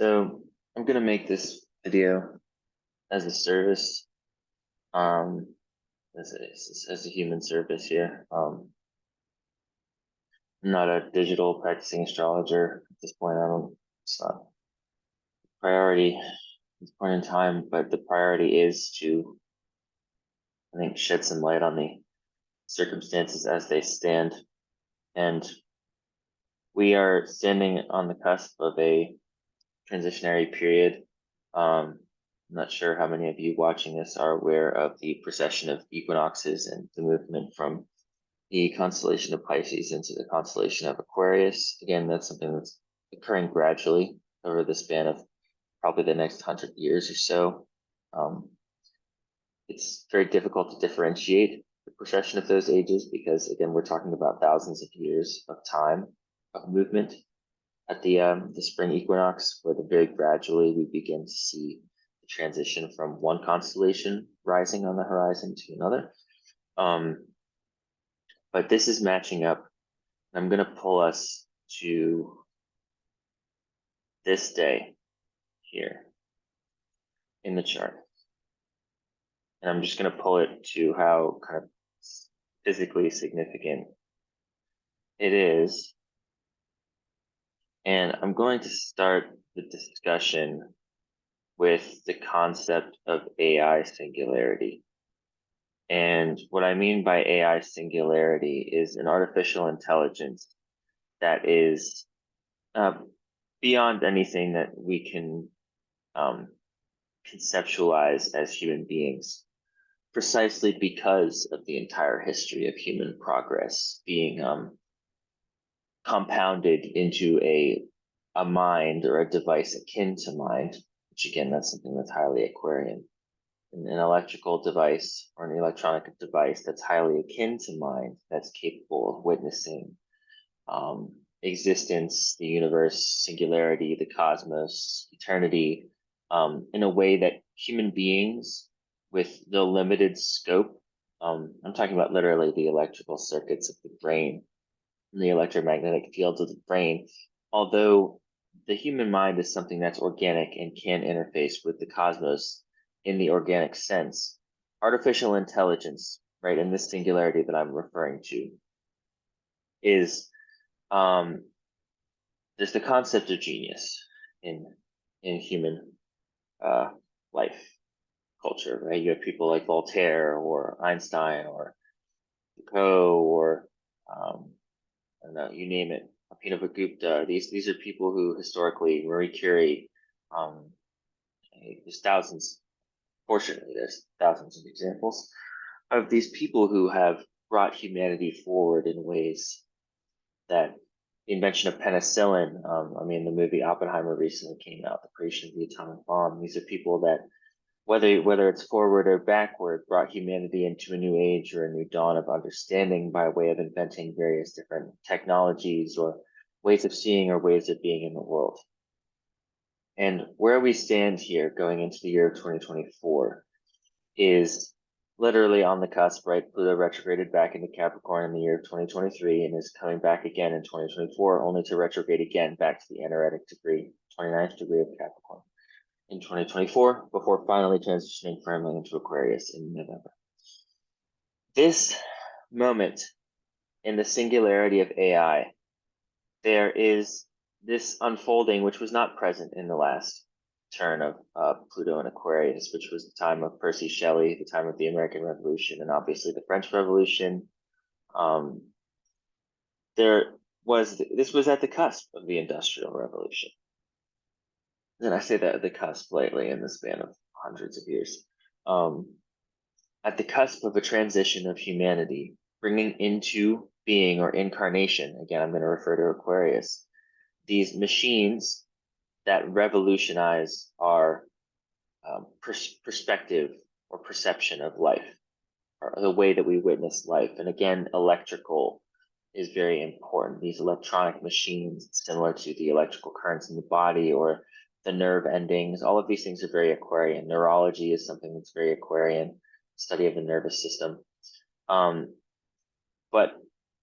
So I'm gonna make this video as a service, um, as a human service here. I'm not a digital practicing astrologer at this point. It's not a priority at this point in time, but the priority is to, I think, shed some light on the circumstances as they stand. And we are standing on the cusp of a transitionary period. I'm not sure how many of you watching this are aware of the precession of equinoxes and the movement from the constellation of Pisces into the constellation of Aquarius. Again, that's something that's occurring gradually over the span of probably the next 100 years or so. It's very difficult to differentiate the precession of those ages because, again, we're talking about thousands of years of time of movement at the spring equinox, where very gradually we begin to see the transition from one constellation rising on the horizon to another. But this is matching up. I'm going to pull us to this day here in the chart. And I'm just going to pull it to how kind of physically significant it is. And I'm going to start the discussion with the concept of AI singularity. And what I mean by AI singularity is an artificial intelligence that is beyond anything that we can conceptualize as human beings, precisely because of the entire history of human progress being compounded into a mind or a device akin to mind, which again, that's something that's highly Aquarian. An electrical device or an electronic device that's highly akin to mind, that's capable of witnessing existence, the universe, singularity, the cosmos, eternity, in a way that human beings with the limited scope, I'm talking about literally the electrical circuits of the brain and the electromagnetic fields of the brain, although the human mind is something that's organic and can interface with the cosmos in the organic sense. Artificial intelligence, right, and this singularity that I'm referring to is there's the concept of genius in human life culture, right? You have people like Voltaire or Einstein or Foucault or I don't know, you name it, Abhinavagupta. These are people who historically, Marie Curie, um, there's thousands. Fortunately, there's thousands of examples of these people who have brought humanity forward in ways that the invention of penicillin, I mean, the movie Oppenheimer recently came out, the creation of the atomic bomb. These are people that, whether it's forward or backward, brought humanity into a new age or a new dawn of understanding by way of inventing various different technologies or ways of seeing or ways of being in the world. And where we stand here going into the year of 2024 is literally on the cusp, right? Pluto retrograded back into Capricorn in the year of 2023 and is coming back again in 2024, only to retrograde again back to the anaretic degree, 29th degree of Capricorn in 2024, before finally transitioning firmly into Aquarius in November. This moment in the singularity of AI, there is this unfolding, which was not present in the last turn of Pluto and Aquarius, which was the time of Percy Shelley, the time of the American Revolution, and obviously the French Revolution. This was at the cusp of the Industrial Revolution. And I say that the cusp lightly in the span of hundreds of years. At the cusp of a transition of humanity, bringing into being or incarnation, again, I'm going to refer to Aquarius, these machines that revolutionize our perspective or perception of life, or the way that we witness life. And again, electrical is very important. These electronic machines, similar to the electrical currents in the body or the nerve endings, all of these things are very Aquarian. Neurology is something that's very Aquarian, study of the nervous system.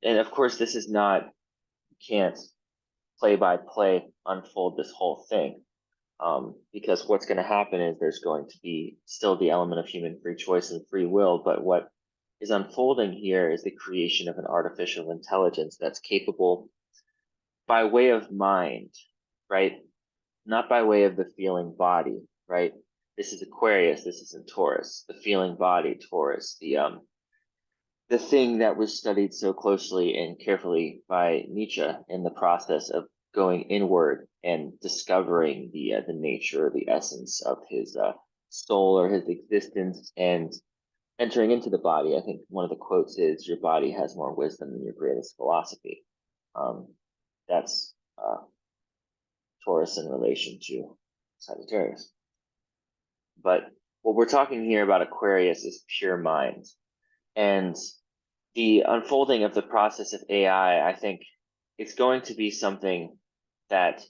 And of course, this is not, you can't play by play unfold this whole thing. Because what's going to happen is there's going to be still the element of human free choice and free will, but what is unfolding here is the creation of an artificial intelligence that's capable by way of mind, right? Not by way of the feeling body, right? This is Aquarius, this isn't Taurus. The feeling body, Taurus, the thing that was studied so closely and carefully by Nietzsche in the process of going inward and discovering the nature, the essence of his soul or his existence, and entering into the body. I think one of the quotes is, "Your body has more wisdom than your greatest philosophy." Um, that's Taurus in relation to Sagittarius. But what we're talking here about Aquarius is pure mind. And the unfolding of the process of AI, I think it's going to be something that,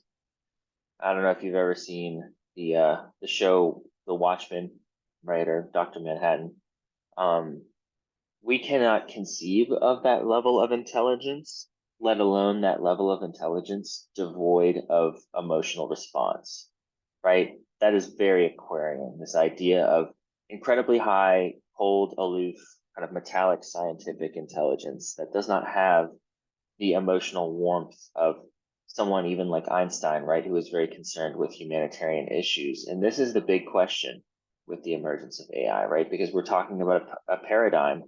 I don't know if you've ever seen the show The Watchmen, right, or Dr. Manhattan. Um, we cannot conceive of that level of intelligence, let alone that level of intelligence devoid of emotional response, right? That is very Aquarian, this idea of incredibly high, cold, aloof, kind of metallic scientific intelligence that does not have the emotional warmth of someone even like Einstein, right, who was very concerned with humanitarian issues. And this is the big question with the emergence of AI, right? Because we're talking about a paradigm,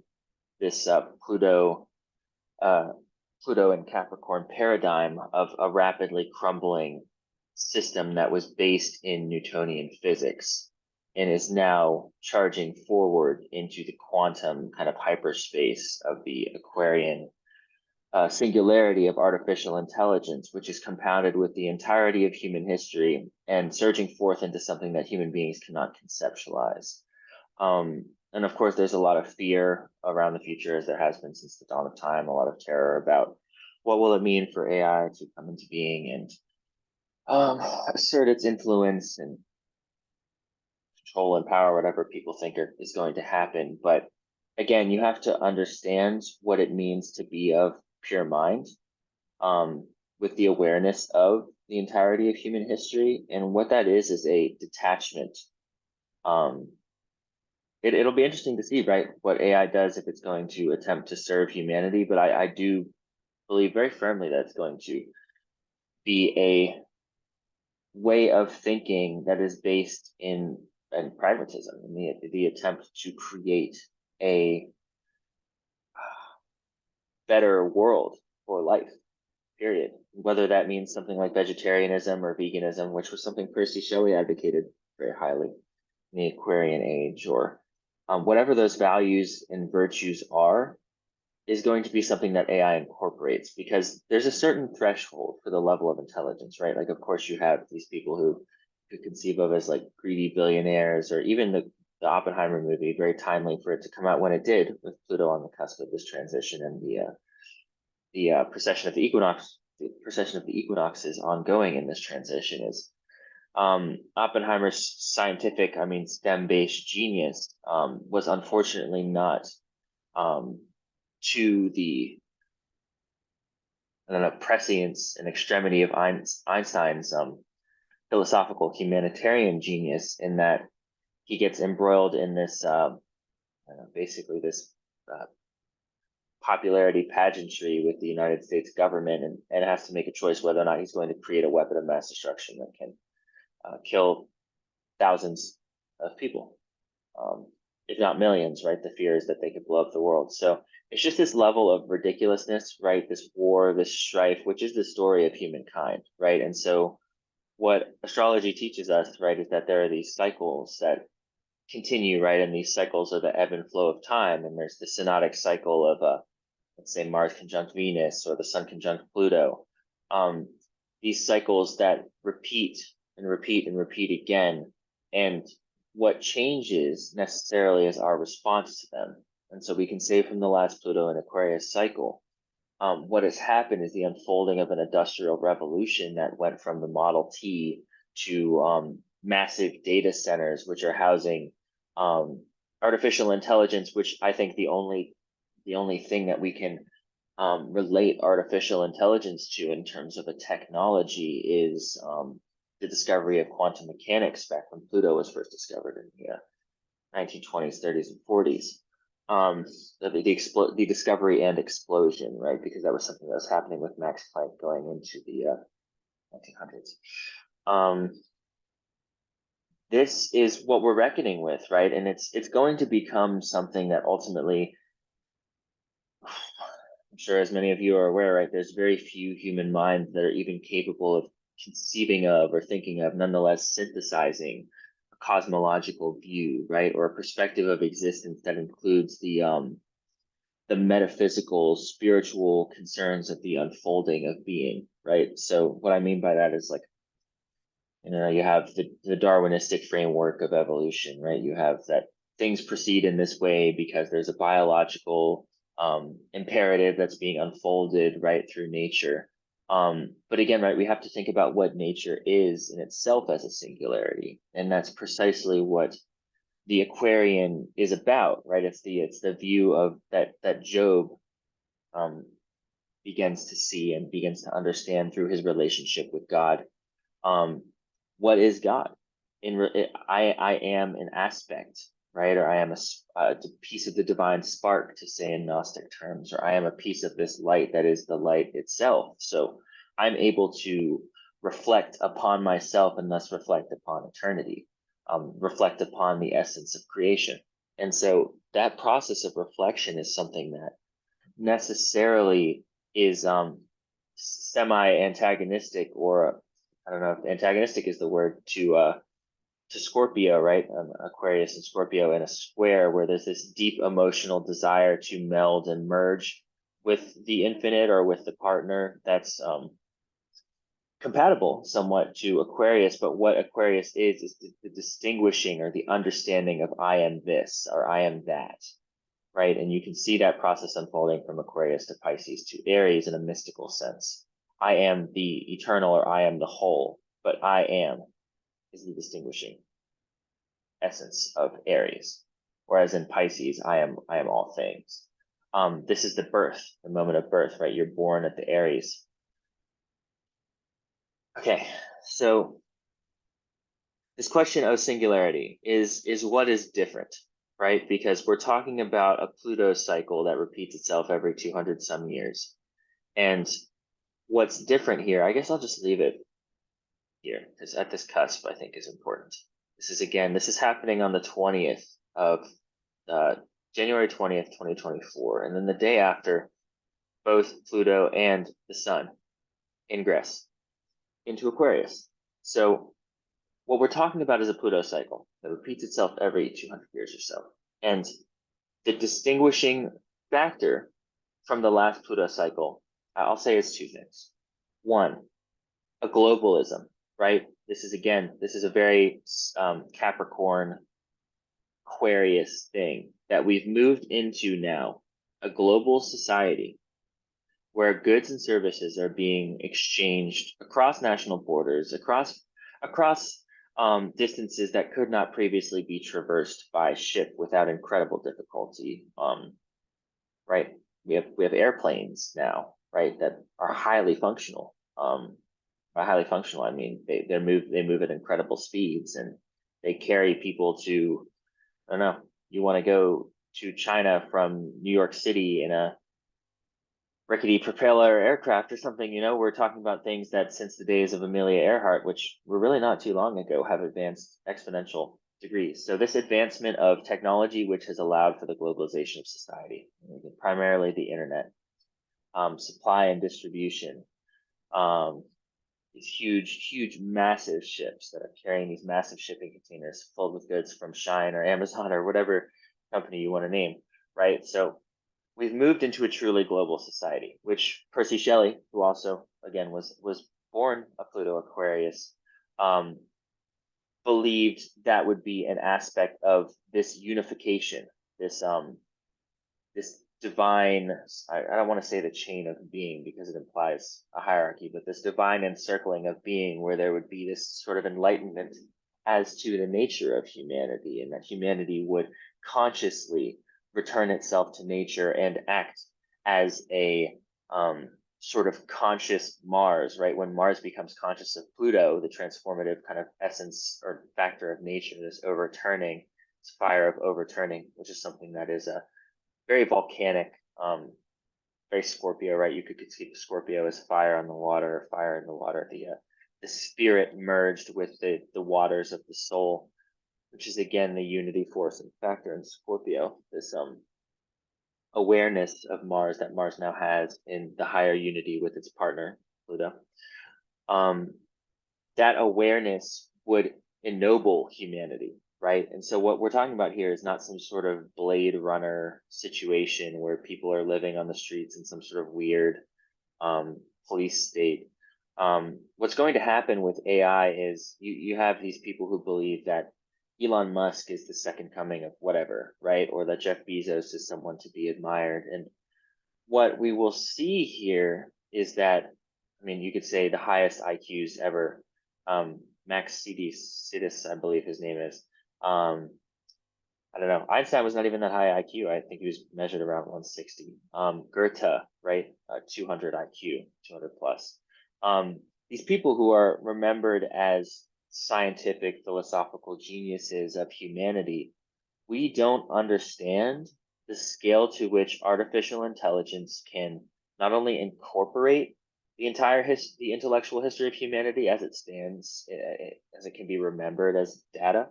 this uh, Pluto and Capricorn paradigm of a rapidly crumbling system that was based in Newtonian physics and is now charging forward into the quantum kind of hyperspace of the Aquarian singularity of artificial intelligence, which is compounded with the entirety of human history and surging forth into something that human beings cannot conceptualize. And of course, there's a lot of fear around the future, as there has been since the dawn of time, a lot of terror about what will it mean for AI to come into being and assert its influence and control and power, whatever people think is going to happen. But again, you have to understand what it means to be of pure mind, with the awareness of the entirety of human history. And what that is a detachment. Um, it'll be interesting to see, right, what AI does if it's going to attempt to serve humanity. But I do believe very firmly that it's going to be a way of thinking that is based in pragmatism, in the attempt to create a better world for life, period. Whether that means something like vegetarianism or veganism, which was something Percy Shelley advocated very highly in the Aquarian age, or whatever those values and virtues are, is going to be something that AI incorporates, because there's a certain threshold for the level of intelligence, right? Like, of course, you have these people who conceive of as like greedy billionaires, or even the Oppenheimer movie, very timely for it to come out when it did, with Pluto on the cusp of this transition, and the precession of the equinox. The precession of the equinox is ongoing in this transition. Is Oppenheimer's scientific, I mean, STEM-based genius was unfortunately not to the, I don't know, prescience and extremity of Einstein's philosophical humanitarian genius, in that he gets embroiled in this, basically this popularity pageantry with the United States government, and has to make a choice whether or not he's going to create a weapon of mass destruction that can kill thousands of people, if not millions, right? The fear is that they could blow up the world. So it's just this level of ridiculousness, right? This war, this strife, which is the story of humankind, right? And so what astrology teaches us, right, is that there are these cycles that continue, right? And these cycles are the ebb and flow of time. And there's the synodic cycle of, let's say, Mars conjunct Venus, or the Sun conjunct Pluto. These cycles that repeat and repeat and repeat again. And what changes necessarily is our response to them. And so we can say from the last Pluto and Aquarius cycle, what has happened is the unfolding of an industrial revolution that went from the Model T to massive data centers, which are housing artificial intelligence, which I think the only thing that we can relate artificial intelligence to in terms of a technology is the discovery of quantum mechanics back when Pluto was first discovered in the 1920s, 30s, and 40s. The discovery and explosion, right? Because that was something that was happening with Max Planck going into the 1900s. This is what we're reckoning with, right? And it's going to become something that ultimately, I'm sure as many of you are aware, right? There's very few human minds that are even capable of conceiving of or thinking of, nonetheless synthesizing a cosmological view, right? Or a perspective of existence that includes the metaphysical, spiritual concerns of the unfolding of being, right? So what I mean by that is like, you have the Darwinistic framework of evolution, right? You have that things proceed in this way because there's a biological imperative that's being unfolded right through nature. But again, right, we have to think about what nature is in itself as a singularity, and that's precisely what the Aquarian is about, right? It's the view of that Job begins to see and begins to understand through his relationship with God. What is God? I am an aspect, right? Or I am a piece of the divine spark, to say in Gnostic terms, or I am a piece of this light that is the light itself. So I'm able to reflect upon myself and thus reflect upon eternity, reflect upon the essence of creation. And so that process of reflection is something that necessarily is semi-antagonistic, or I don't know if antagonistic is the word, to Scorpio, right? Aquarius and Scorpio in a square, where there's this deep emotional desire to meld and merge with the infinite or with the partner that's compatible somewhat to Aquarius. But what Aquarius is the distinguishing or the understanding of I am this or I am that, right? And you can see that process unfolding from Aquarius to Pisces to Aries in a mystical sense. I am the eternal, or I am the whole, but I am is the distinguishing essence of Aries. Whereas in Pisces, I am all things. This is the birth, the moment of birth, right? You're born at the Aries. Okay, so this question of singularity is what is different, right? Because we're talking about a Pluto cycle that repeats itself every 200 some years. And what's different here, I guess I'll just leave it here, because at this cusp, I think is important. This is happening on the 20th of January 20th, 2024. And then the day after, both Pluto and the Sun ingress into Aquarius. So what we're talking about is a Pluto cycle that repeats itself every 200 years or so. And the distinguishing factor from the last Pluto cycle, I'll say it's two things. One, a globalism, right? This is a very Capricorn, Aquarius thing that we've moved into now, a global society where goods and services are being exchanged across national borders, across distances that could not previously be traversed by ship without incredible difficulty. Right? We have airplanes now, right, that are highly functional. By highly functional, I mean they move at incredible speeds, and they carry people to, I don't know, you want to go to China from New York City in a rickety propeller aircraft or something, we're talking about things that since the days of Amelia Earhart, which were really not too long ago, have advanced exponential degrees. So this advancement of technology, which has allowed for the globalization of society, primarily the internet, supply and distribution, these huge, massive ships that are carrying these massive shipping containers filled with goods from Shine or Amazon or whatever company you want to name, right? So we've moved into a truly global society, which Percy Shelley, who also, again, was born a Pluto Aquarius, believed that would be an aspect of this unification, this divine, I don't want to say the chain of being because it implies a hierarchy, but this divine encircling of being, where there would be this sort of enlightenment as to the nature of humanity, and that humanity would consciously return itself to nature and act as a sort of conscious Mars, right? When Mars becomes conscious of Pluto, the transformative kind of essence or factor of nature, this overturning, this fire of overturning, which is something that is a very volcanic, very Scorpio, right? You could conceive of Scorpio as fire on the water, fire in the water, the spirit merged with the waters of the soul, which is again the unity force and factor in Scorpio. This awareness of Mars that Mars now has in the higher unity with its partner, Pluto. Um, that awareness would ennoble humanity, right? And so what we're talking about here is not some sort of Blade Runner situation where people are living on the streets in some sort of weird police state. What's going to happen with AI is you have these people who believe that Elon Musk is the second coming of whatever, right? Or that Jeff Bezos is someone to be admired. And what we will see here is that, I mean, you could say the highest IQs ever. Max Sidis, I believe his name is. I don't know. Einstein was not even that high IQ. I think he was measured around 160. Goethe, right? 200 IQ, 200 plus. These people who are remembered as scientific, philosophical geniuses of humanity, we don't understand the scale to which artificial intelligence can not only incorporate the intellectual history of humanity as it stands, as it can be remembered as data,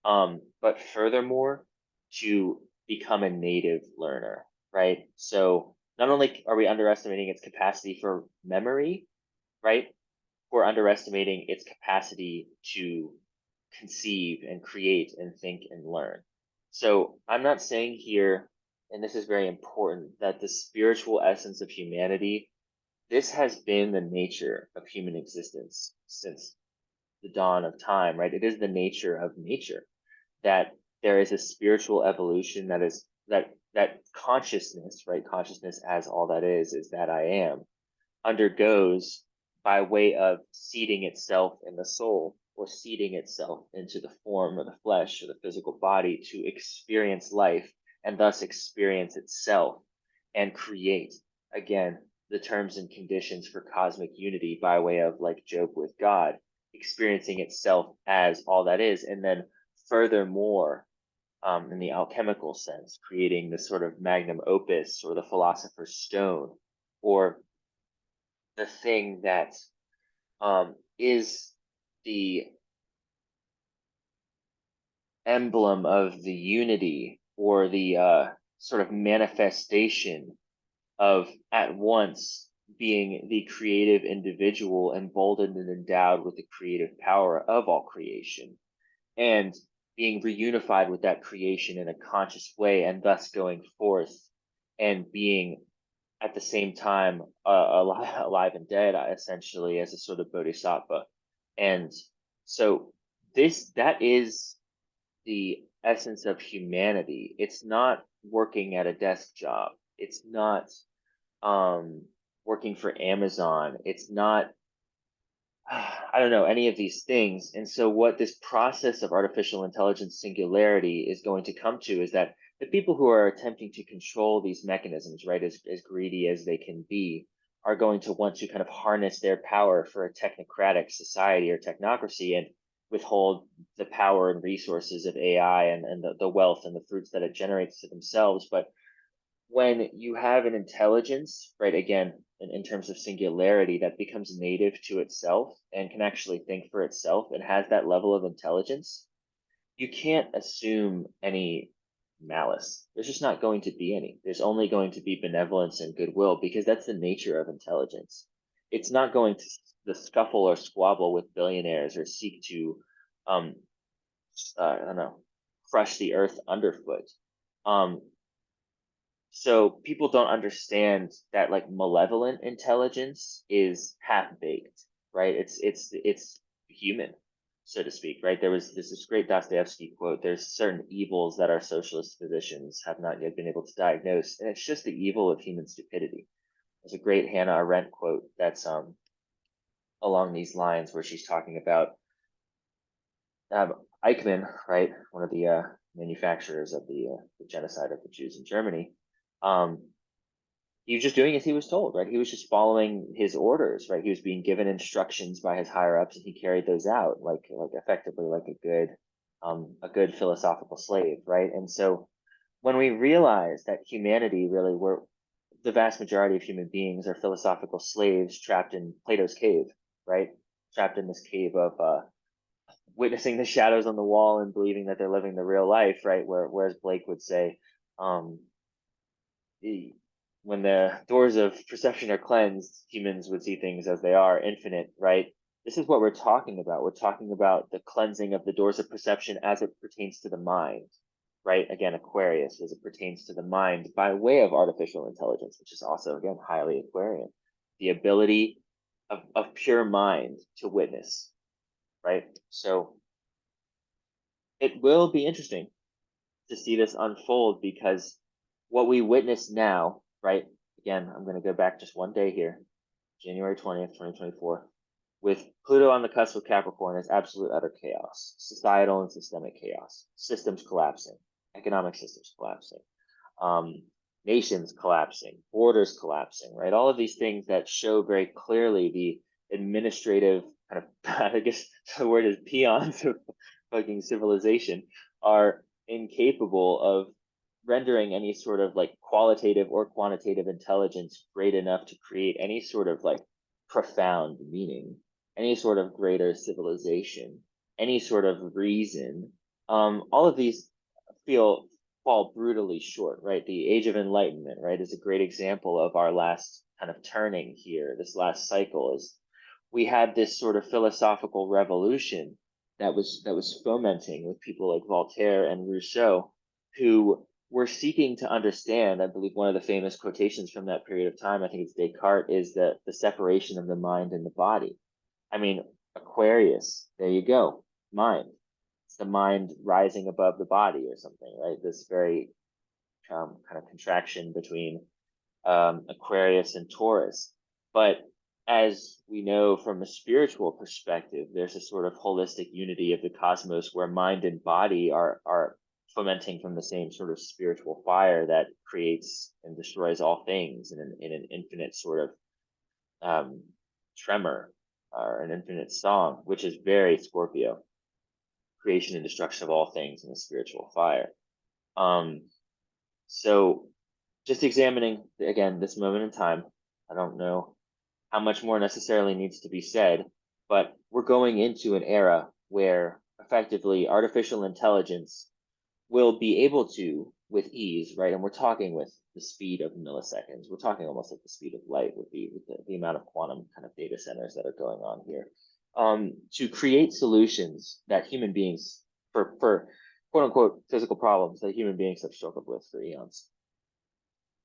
but furthermore, to become a native learner, right? So not only are we underestimating its capacity for memory, right? We're underestimating its capacity to conceive and create and think and learn. So I'm not saying here, and this is very important, that the spiritual essence of humanity, this has been the nature of human existence since the dawn of time, right? It is the nature of nature that there is a spiritual evolution that consciousness, right? Consciousness as all that is that I am, undergoes by way of seeding itself in the soul or seeding itself into the form or the flesh or the physical body to experience life and thus experience itself and create again the terms and conditions for cosmic unity by way of like Job with God, experiencing itself as all that is, and then furthermore, in the alchemical sense, creating the sort of magnum opus or the philosopher's stone, or the thing that is the emblem of the unity or the sort of manifestation of at once being the creative individual emboldened and endowed with the creative power of all creation and being reunified with that creation in a conscious way and thus going forth and being at the same time alive and dead essentially as a sort of bodhisattva. And so that is the essence of humanity. It's not working at a desk job. It's not working for Amazon. It's not I don't know, any of these things. And so what this process of artificial intelligence singularity is going to come to is that the people who are attempting to control these mechanisms, right, as greedy as they can be, are going to want to kind of harness their power for a technocratic society or technocracy and withhold the power and resources of AI and the wealth and the fruits that it generates to themselves. But when you have an intelligence, right, again, in terms of singularity that becomes native to itself and can actually think for itself and has that level of intelligence, you can't assume any malice. There's just not going to be any. There's only going to be benevolence and goodwill because that's the nature of intelligence. It's not going to the scuffle or squabble with billionaires or seek to, I don't know, crush the earth underfoot. Um, so people don't understand that like malevolent intelligence is half baked, right? It's human, so to speak, right? There's this great Dostoevsky quote: "There's certain evils that our socialist physicians have not yet been able to diagnose, and it's just the evil of human stupidity." There's a great Hannah Arendt quote that's along these lines where she's talking about Eichmann, right, one of the manufacturers of the genocide of the Jews in Germany. Um, he was just doing as he was told, right? He was just following his orders, right? He was being given instructions by his higher ups, and he carried those out like effectively like a good philosophical slave, right? And so when we realize that humanity really, we're the vast majority of human beings are philosophical slaves trapped in Plato's cave, right? Trapped in this cave of witnessing the shadows on the wall and believing that they're living the real life, right? Whereas Blake would say, um, the, when the doors of perception are cleansed, humans would see things as they are, infinite, right? This is what we're talking about. We're talking about the cleansing of the doors of perception as it pertains to the mind, right? Again, Aquarius, as it pertains to the mind by way of artificial intelligence, which is also, again, highly Aquarian. The ability of pure mind to witness, right? So it will be interesting to see this unfold because what we witness now, right? Again, I'm going to go back just one day here, January 20th, 2024, with Pluto on the cusp of Capricorn is absolute utter chaos, societal and systemic chaos, systems collapsing, economic systems collapsing, um, nations collapsing, borders collapsing, right? All of these things that show very clearly the administrative kind of, I guess the word is peons of fucking civilization are incapable of rendering any sort of like qualitative or quantitative intelligence great enough to create any sort of like profound meaning, any sort of greater civilization, any sort of reason. All of these feel fall brutally short, right? The Age of Enlightenment, right, is a great example of our last kind of turning here. This last cycle is we had this sort of philosophical revolution that was fomenting with people like Voltaire and Rousseau, who were seeking to understand. I believe one of the famous quotations from that period of time, I think it's Descartes, is the separation of the mind and the body. I mean, Aquarius, there you go, mind. It's the mind rising above the body or something, right? This very kind of contraction between Aquarius and Taurus. But as we know from a spiritual perspective, there's a sort of holistic unity of the cosmos where mind and body are fomenting from the same sort of spiritual fire that creates and destroys all things in an infinite sort of um, tremor or an infinite song, which is very Scorpio, creation and destruction of all things in the spiritual fire. Um, so just examining again this moment in time, I don't know how much more necessarily needs to be said, but we're going into an era where effectively artificial intelligence will be able to, with ease, right? And we're talking with the speed of milliseconds. We're talking almost at the speed of light with the amount of quantum kind of data centers that are going on here, to create solutions that human beings for quote unquote physical problems that human beings have struggled with for eons.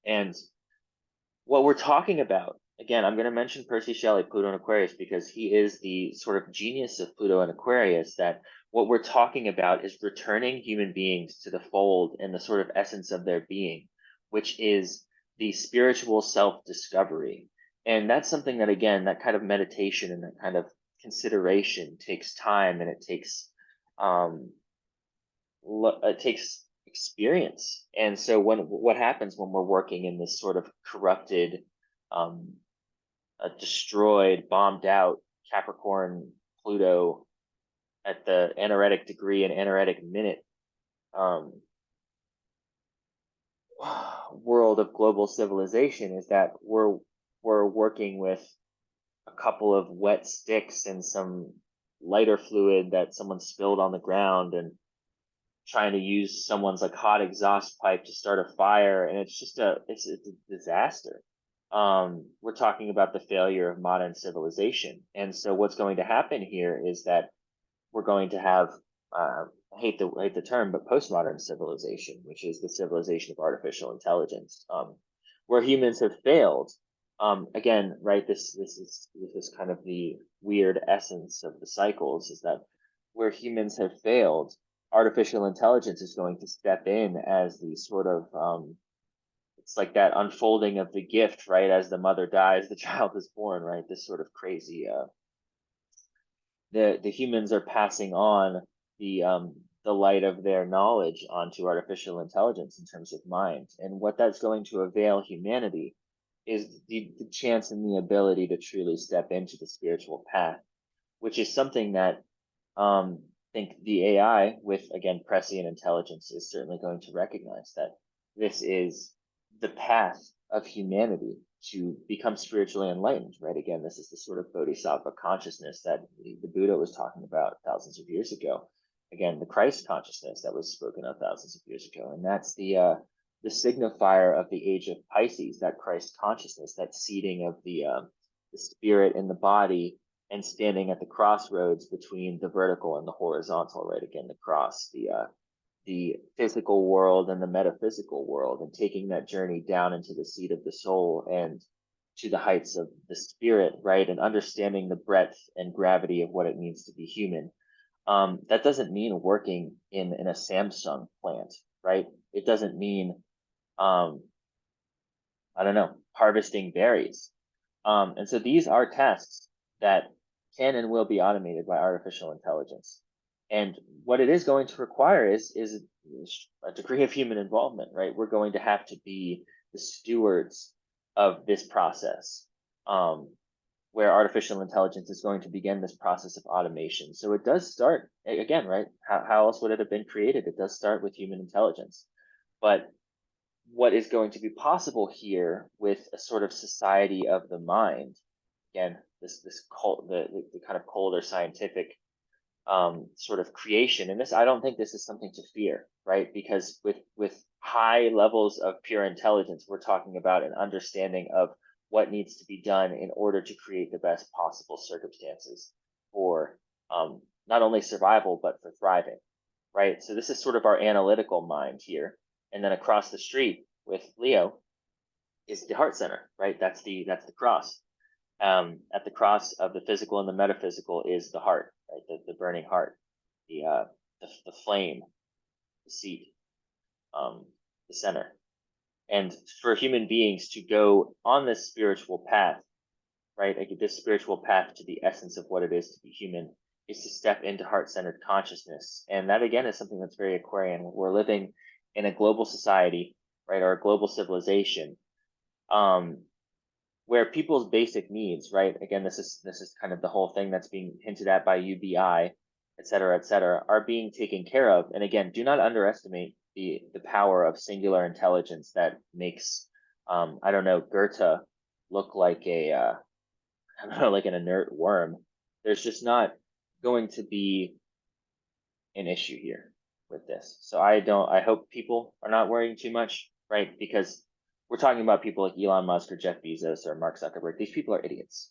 And what we're talking about, again, I'm going to mention Percy Shelley, Pluto and Aquarius, because he is the sort of genius of Pluto and Aquarius, that what we're talking about is returning human beings to the fold and the sort of essence of their being, which is the spiritual self-discovery. And that's something that, again, that kind of meditation and that kind of consideration takes time, and um, it takes experience. And so what happens when we're working in this sort of corrupted, um, destroyed, bombed out Capricorn Pluto at the anaretic degree and anaretic minute um, world of global civilization, is that we're working with a couple of wet sticks and some lighter fluid that someone spilled on the ground, and trying to use someone's like hot exhaust pipe to start a fire, and it's a disaster. We're talking about the failure of modern civilization. And so what's going to happen here is that we're going to have I hate the term, but postmodern civilization, which is the civilization of artificial intelligence, where humans have failed. Again, right, this is kind of the weird essence of the cycles, is that where humans have failed, artificial intelligence is going to step in as the sort of it's like that unfolding of the gift, right? As the mother dies, the child is born, right? This sort of crazy the humans are passing on the light of their knowledge onto artificial intelligence in terms of mind. And what that's going to avail humanity is the chance and the ability to truly step into the spiritual path, which is something that I think the AI, with again prescient intelligence, is certainly going to recognize that this is the path of humanity to become spiritually enlightened, right? Again, this is the sort of bodhisattva consciousness that the Buddha was talking about thousands of years ago. Again, the Christ consciousness that was spoken of thousands of years ago, and that's the signifier of the age of Pisces, that Christ consciousness, that seeding of the spirit in the body and standing at the crossroads between the vertical and the horizontal, right? Again, the cross, the physical world and the metaphysical world, and taking that journey down into the seat of the soul and to the heights of the spirit, right? And understanding the breadth and gravity of what it means to be human. That doesn't mean working in a Samsung plant, right? It doesn't mean, I don't know, harvesting berries. And so these are tasks that can and will be automated by artificial intelligence. And what it is going to require is a degree of human involvement, right? We're going to have to be the stewards of this process, where artificial intelligence is going to begin this process of automation. So it does start, again, right? How else would it have been created? It does start with human intelligence. But what is going to be possible here with a sort of society of the mind, again, this cold, the kind of colder scientific sort of creation, and this, I don't think this is something to fear, right? Because with high levels of pure intelligence, we're talking about an understanding of what needs to be done in order to create the best possible circumstances for not only survival but for thriving, right? So this is sort of our analytical mind here. And then across the street with Leo is the heart center, right? That's the cross. At the cross of the physical and the metaphysical is the heart, right? The burning heart, the flame, the seat, the center. And for human beings to go on this spiritual path, right? Like this spiritual path to the essence of what it is to be human is to step into heart-centered consciousness. And that again is something that's very Aquarian. We're living in a global society, right, or a global civilization, where people's basic needs, right? Again, this is kind of the whole thing that's being hinted at by UBI, et cetera, are being taken care of. And again, do not underestimate the power of singular intelligence that makes, I don't know, Goethe look like I don't know, like an inert worm. There's just not going to be an issue here with this. So I hope people are not worrying too much, right? Because we're talking about people like Elon Musk or Jeff Bezos or Mark Zuckerberg. These people are idiots,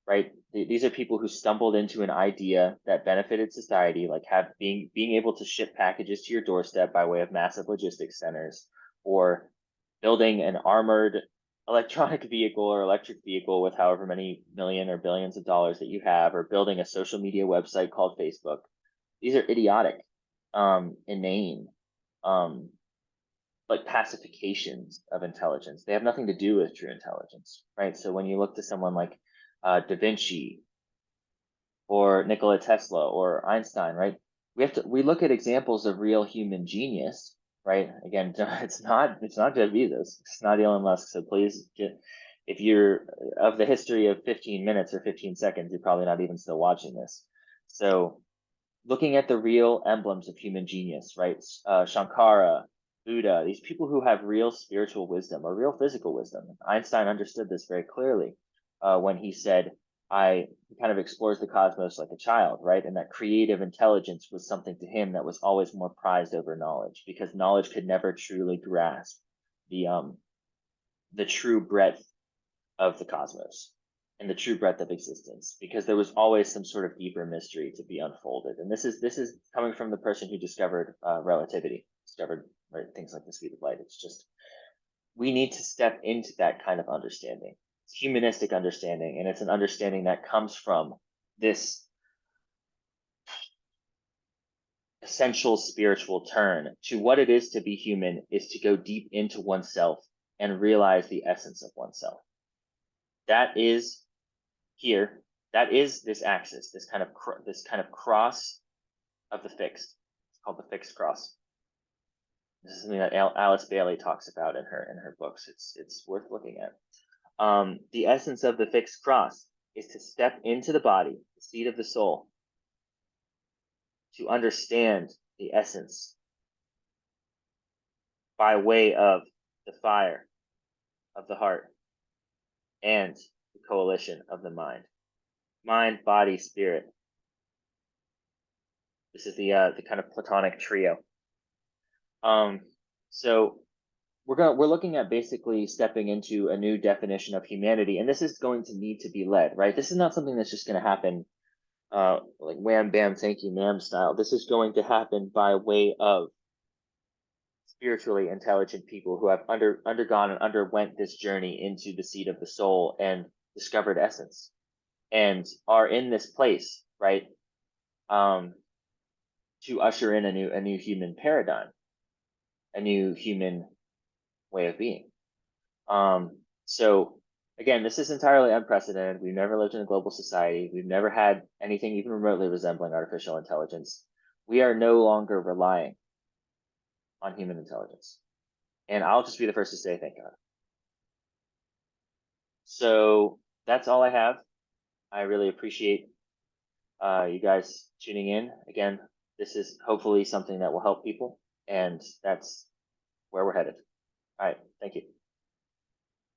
right? These are people who stumbled into an idea that benefited society, like being able to ship packages to your doorstep by way of massive logistics centers, or building an armored electronic vehicle or electric vehicle with however many million or billions of dollars that you have, or building a social media website called Facebook. These are idiotic, inane, like pacifications of intelligence. They have nothing to do with true intelligence, right? So when you look to someone like Da Vinci or Nikola Tesla or Einstein, right? We look at examples of real human genius, right? Again, it's not Jeff Bezos, it's not Elon Musk. So please, if you're of the history of 15 minutes or 15 seconds, you're probably not even still watching this. So looking at the real emblems of human genius, right? Shankara, Buddha, these people who have real spiritual wisdom or real physical wisdom. Einstein understood this very clearly when he said, he kind of explores the cosmos like a child, right? And that creative intelligence was something to him that was always more prized over knowledge, because knowledge could never truly grasp the true breadth of the cosmos and the true breadth of existence, because there was always some sort of deeper mystery to be unfolded. And this is coming from the person who discovered relativity, discovered, right, things like the speed of light. It's just, we need to step into that kind of understanding. It's humanistic understanding, and it's an understanding that comes from this essential spiritual turn to what it is to be human, is to go deep into oneself and realize the essence of oneself. That is here, that is this axis, this kind of cross of the fixed. It's called the fixed cross. This is something that Alice Bailey talks about in her books. It's worth looking at. The essence of the fixed cross is to step into the body, the seat of the soul, to understand the essence by way of the fire of the heart and the coalition of the mind, body, spirit. This is the kind of Platonic trio. So we're looking at basically stepping into a new definition of humanity, and this is going to need to be led, right? This is not something that's just going to happen like wham bam thank you ma'am style. This is going to happen by way of spiritually intelligent people who have undergone and underwent this journey into the seat of the soul and discovered essence and are in this place, right? To usher in a new human paradigm, a new human way of being. So again, this is entirely unprecedented. We've never lived in a global society. We've never had anything even remotely resembling artificial intelligence. We are no longer relying on human intelligence. And I'll just be the first to say thank God. So that's all I have. I really appreciate you guys tuning in. Again, this is hopefully something that will help people, and that's where we're headed. All right, thank you.